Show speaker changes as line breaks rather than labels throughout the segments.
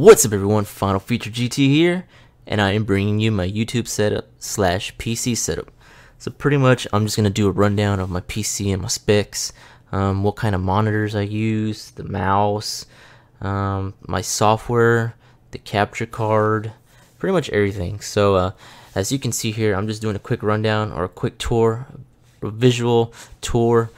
What's up everyone, Final Feature GT here, and I am bringing you my YouTube setup slash PC setup. So pretty much I'm just going to do a rundown of my PC and my specs, what kind of monitors I use, the mouse, my software, the capture card, pretty much everything. So as you can see here, I'm just doing a quick rundown or a quick tour, a visual tour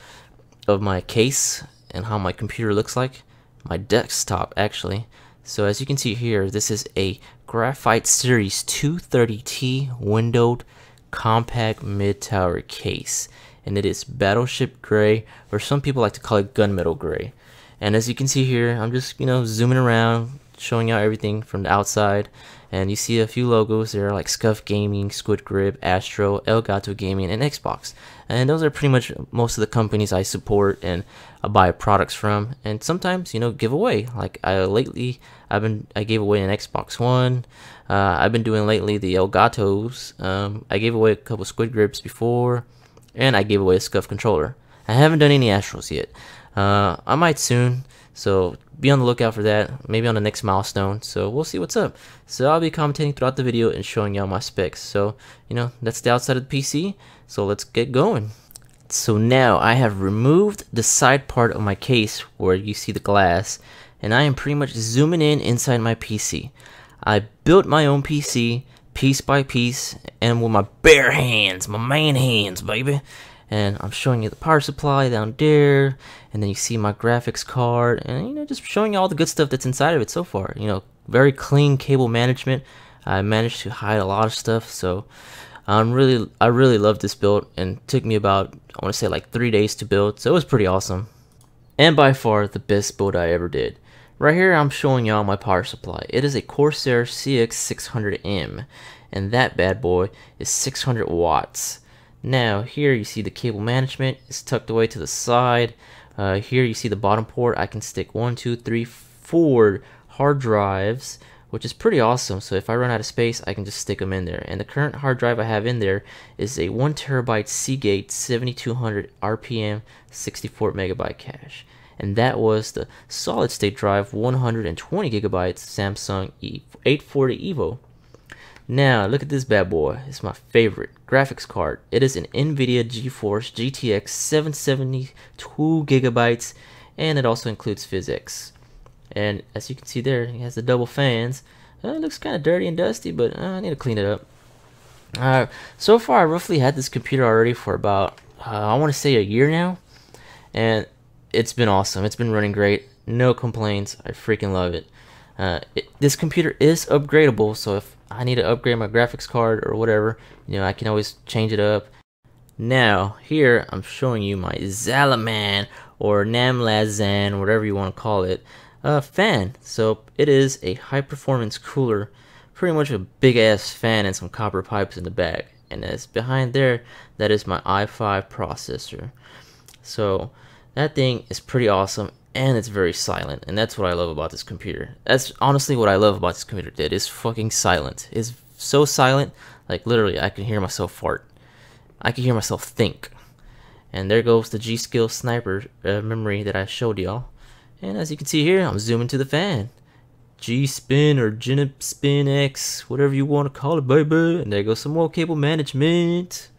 of my case and how my computer looks like, my desktop actually. So as you can see here, this is a Graphite Series 230T windowed compact mid-tower case, and it is battleship gray, or some people like to call it gunmetal gray. And as you can see here, I'm just zooming around, showing out everything from the outside, and you see a few logos there like Scuff Gaming, Squid Grip, Astro, Elgato Gaming, and Xbox. And those are pretty much most of the companies I support and I buy products from, and sometimes give away. Like I gave away an Xbox One. I've been doing lately the Elgatos. I gave away a couple Squid Grips before, and I gave away a Scuff controller. I haven't done any Astros yet. I might soon, so be on the lookout for that, maybe on the next milestone. So we'll see what's up. So I'll be commentating throughout the video and showing y'all my specs. So that's the outside of the PC, so let's get going. So now I have removed the side part of my case where you see the glass, and I am pretty much zooming in inside my PC. I built my own PC piece by piece and with my bare hands, my man hands, baby. And I'm showing you the power supply down there, and then you see my graphics card, and just showing you all the good stuff that's inside of it so far. Very clean cable management. I managed to hide a lot of stuff, so I really love this build, and it took me about, I want to say, like 3 days to build, so it was pretty awesome. And by far the best build I ever did. Right here I'm showing y'all my power supply. It is a Corsair CX600M, and that bad boy is 600 watts. Now here you see the cable management is tucked away to the side. Here you see the bottom port. I can stick 1, 2, 3, 4 hard drives, which is pretty awesome. So if I run out of space, I can just stick them in there. And the current hard drive I have in there is a 1 terabyte Seagate 7200 RPM 64 megabyte cache, and that was the solid state drive 120 gigabytes Samsung 840 Evo. Now look at this bad boy. It's my favorite graphics card. It is an NVIDIA GeForce GTX 772 gigabytes, and it also includes PhysX. And as you can see there, it has the double fans. It looks kind of dirty and dusty, but I need to clean it up. So far I roughly had this computer already for about I want to say a year now, and it's been awesome. It's been running great, no complaints. I freaking love it. This computer is upgradable, so if I need to upgrade my graphics card or whatever, I can always change it up. Now here I'm showing you my Zalaman or Namlazan, whatever you want to call it, fan. So it is a high performance cooler, pretty much a big ass fan and some copper pipes in the back. And as behind there, that is my i5 processor. So that thing is pretty awesome, and it's very silent, and that's what I love about this computer. That's honestly what I love about this computer. It is fucking silent. It's so silent, like literally I can hear myself fart. I can hear myself think. And there goes the G-Skill sniper memory that I showed y'all. And as you can see here, I'm zooming to the fan. G-Spin or Genspin X, whatever you want to call it, baby. And there goes some more cable management.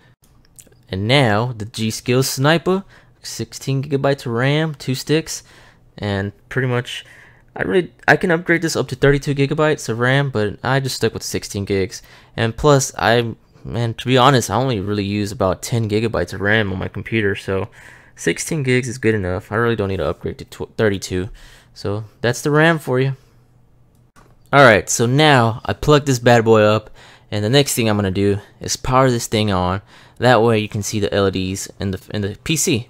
And now the G-Skill sniper, 16 gigabytes of RAM, 2 sticks, and pretty much I can upgrade this up to 32 gigabytes of RAM, but I just stuck with 16 gigs. And plus to be honest, I only really use about 10 gigabytes of RAM on my computer, so 16 gigs is good enough. I really don't need to upgrade to 32. So that's the RAM for you. Alright, so now I plug this bad boy up, and the next thing I'm gonna do is power this thing on. That way you can see the LEDs in the PC.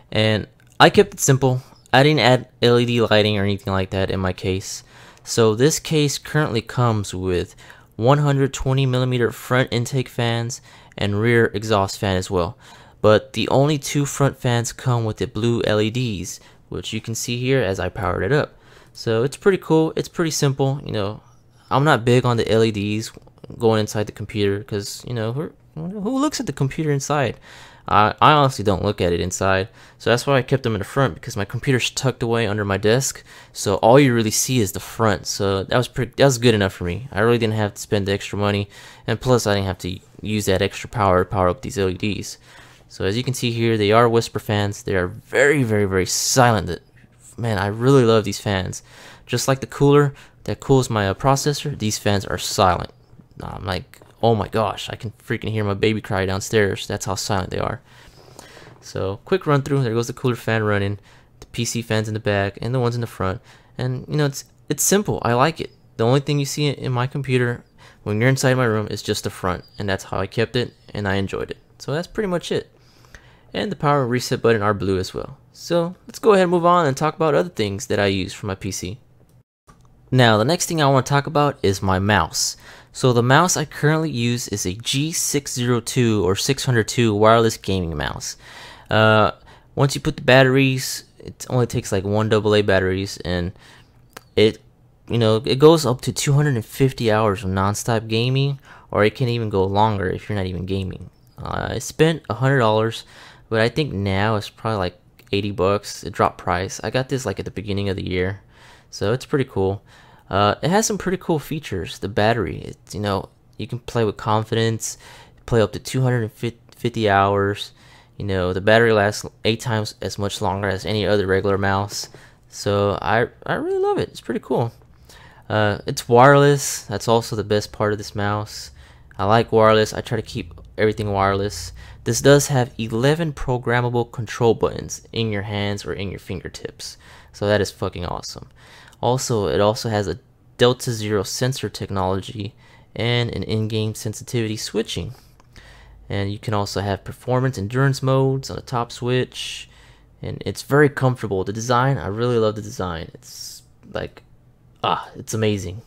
And I kept it simple. I didn't add LED lighting or anything like that in my case. So this case currently comes with 120mm front intake fans and rear exhaust fan as well. But the only 2 front fans come with the blue LEDs, which you can see here as I powered it up. So it's pretty cool. It's pretty simple. I'm not big on the LEDs going inside the computer because who looks at the computer inside? I honestly don't look at it inside, so that's why I kept them in the front, because my computer's tucked away under my desk, so all you really see is the front. So that was good enough for me. I really didn't have to spend the extra money, and plus I didn't have to use that extra power to power up these LEDs. So as you can see here, they are whisper fans. They are very, very, very silent. Man, I really love these fans. Just like the cooler that cools my processor, these fans are silent. I'm like, oh my gosh, I can freaking hear my baby cry downstairs. That's how silent they are. So quick run through. There goes the cooler fan running, the PC fans in the back, and the ones in the front. And you know, it's simple. I like it. The only thing you see in my computer when you're inside my room is just the front, and that's how I kept it, and I enjoyed it. So that's pretty much it. And the power reset button are blue as well. So let's go ahead and move on and talk about other things that I use for my PC. Now the next thing I want to talk about is my mouse. So the mouse I currently use is a G602 or 602 wireless gaming mouse. Once you put the batteries, it only takes like 1 AA batteries, and it goes up to 250 hours of non-stop gaming, or it can even go longer if you're not even gaming. I spent $100, but I think now it's probably like 80 bucks. It dropped price. I got this like at the beginning of the year, so it's pretty cool. It has some pretty cool features. The battery, you can play with confidence, play up to 250 hours. The battery lasts 8 times as much longer as any other regular mouse. So I really love it. It's pretty cool. It's wireless. That's also the best part of this mouse. I like wireless. I try to keep everything wireless. This does have 11 programmable control buttons in your hands or in your fingertips. So that is fucking awesome. Also, it also has a Delta Zero sensor technology and an in-game sensitivity switching. And you can also have performance endurance modes on the top switch. And it's very comfortable. The design, I really love the design. It's like, it's amazing.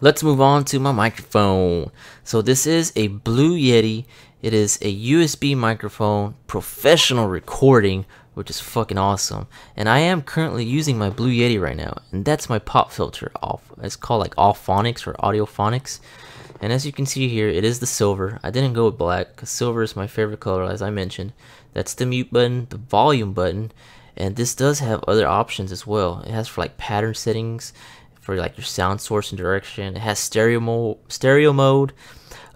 Let's move on to my microphone. So this is a Blue Yeti. It is a USB microphone, professional recording, which is fucking awesome. And I am currently using my Blue Yeti right now, and that's my pop filter off. It's called like Allphonics or Audiophonics. And as you can see here, it is the silver. I didn't go with black because silver is my favorite color, as I mentioned. That's the mute button, the volume button, and this does have other options as well. It has for like pattern settings, for like your sound source and direction. It has stereo mode,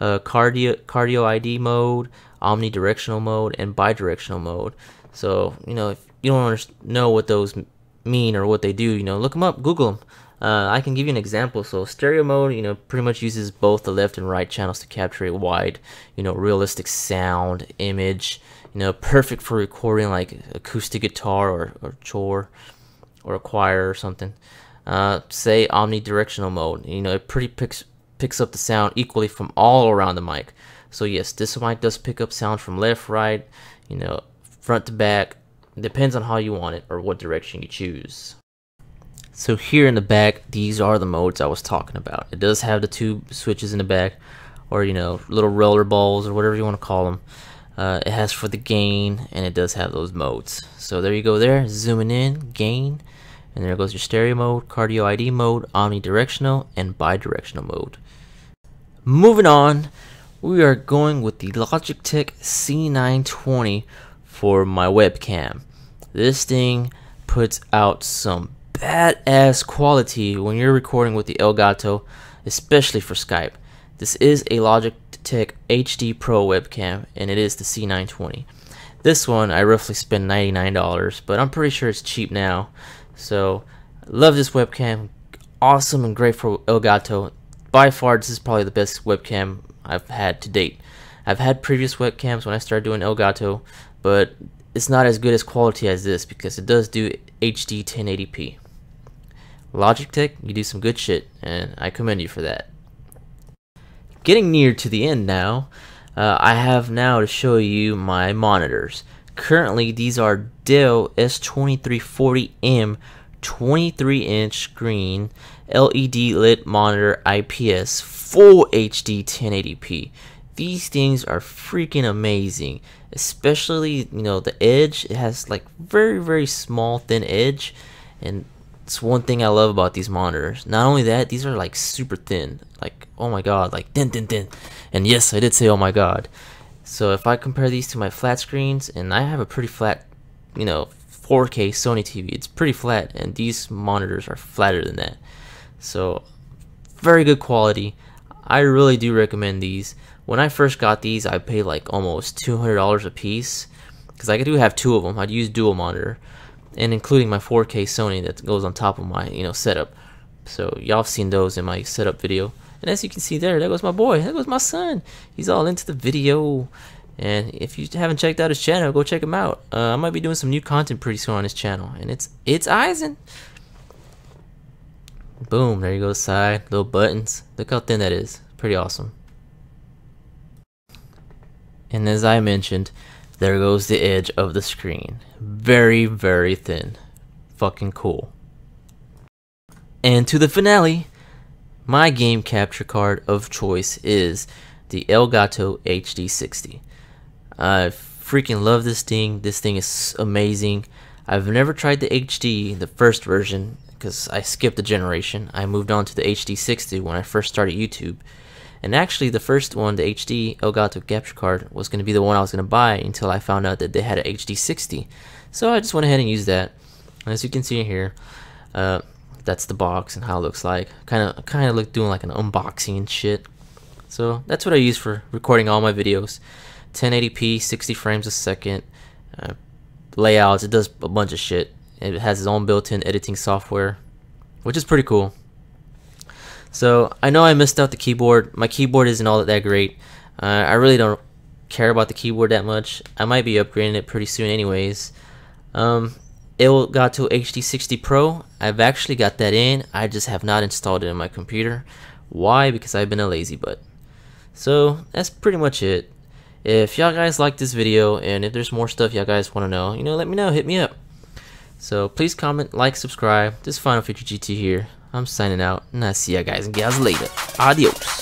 cardio ID mode, omnidirectional mode, and bidirectional mode. So if you don't know what those mean or what they do, look them up, Google them. I can give you an example. So stereo mode, pretty much uses both the left and right channels to capture a wide, realistic sound, image. Perfect for recording like acoustic guitar or chore or a choir or something. Say omnidirectional mode, it pretty picks up the sound equally from all around the mic. So yes, this mic does pick up sound from left, right, front to back. It depends on how you want it or what direction you choose. So here in the back, these are the modes I was talking about. It does have the 2 switches in the back, or little roller balls or whatever you want to call them. It has for the gain, and it does have those modes. So there you go there, zooming in, gain, and there goes your stereo mode, cardio ID mode, omnidirectional, and bidirectional mode. Moving on, we are going with the Logitech C920 for my webcam. This thing puts out some badass quality when you're recording with the Elgato, especially for Skype. This is a Logitech HD Pro webcam, and it is the C920. This one I roughly spent $99, but I'm pretty sure it's cheap now. So love this webcam, awesome and great for Elgato. By far, this is probably the best webcam I've had to date. I've had previous webcams when I started doing Elgato, but it's not as good as quality as this because it does do HD 1080p. Logitech, you do some good shit, and I commend you for that. Getting near to the end now, I have now to show you my monitors. Currently, these are Dell S2340M 23-inch screen LED lit monitor IPS full HD 1080p. These things are freaking amazing, especially the edge. It has like very small thin edge, and It's one thing I love about these monitors. Not only that, these are like super thin. Like, oh my god, like thin. And yes, I did say oh my god. So if I compare these to my flat screens, and I have a pretty flat, 4K Sony TV, it's pretty flat, and these monitors are flatter than that. So very good quality. I really do recommend these. When I first got these, I paid like almost $200 a piece, because I do have two of them. I'd use dual monitor, and including my 4K Sony that goes on top of my setup. So y'all have seen those in my setup video. And as you can see there goes my boy, there goes my son. He's all into the video. And if you haven't checked out his channel, go check him out. I might be doing some new content pretty soon on his channel, and it's Eisen. Boom, there you go, side, little buttons. Look how thin that is. Pretty awesome. And as I mentioned, there goes the edge of the screen. Very, very thin. Fucking cool. And to the finale, my game capture card of choice is the Elgato HD60. I freaking love this thing. This thing is amazing. I've never tried the HD, the first version, because I skipped a generation. I moved on to the HD60 when I first started YouTube. And actually the first one, the HD Elgato capture card, was going to be the one I was going to buy until I found out that they had an HD60. So I just went ahead and used that. As you can see here, that's the box and how it looks like. Kind of look doing like an unboxing and shit. So that's what I use for recording all my videos. 1080p, 60 frames a second. Layouts, it does a bunch of shit. It has its own built-in editing software, which is pretty cool. So I know I missed out the keyboard. My keyboard isn't all that great. I really don't care about the keyboard that much. I might be upgrading it pretty soon anyways. Elgato HD60 Pro, I've actually got that in. I just have not installed it in my computer. Why? Because I've been a lazy butt. So that's pretty much it. If y'all guys like this video, and if there's more stuff y'all guys want to know, let me know, hit me up. So please comment, like, subscribe. This is Final Feature GT here. I'm signing out, and I'll see ya guys and gals later. Adios.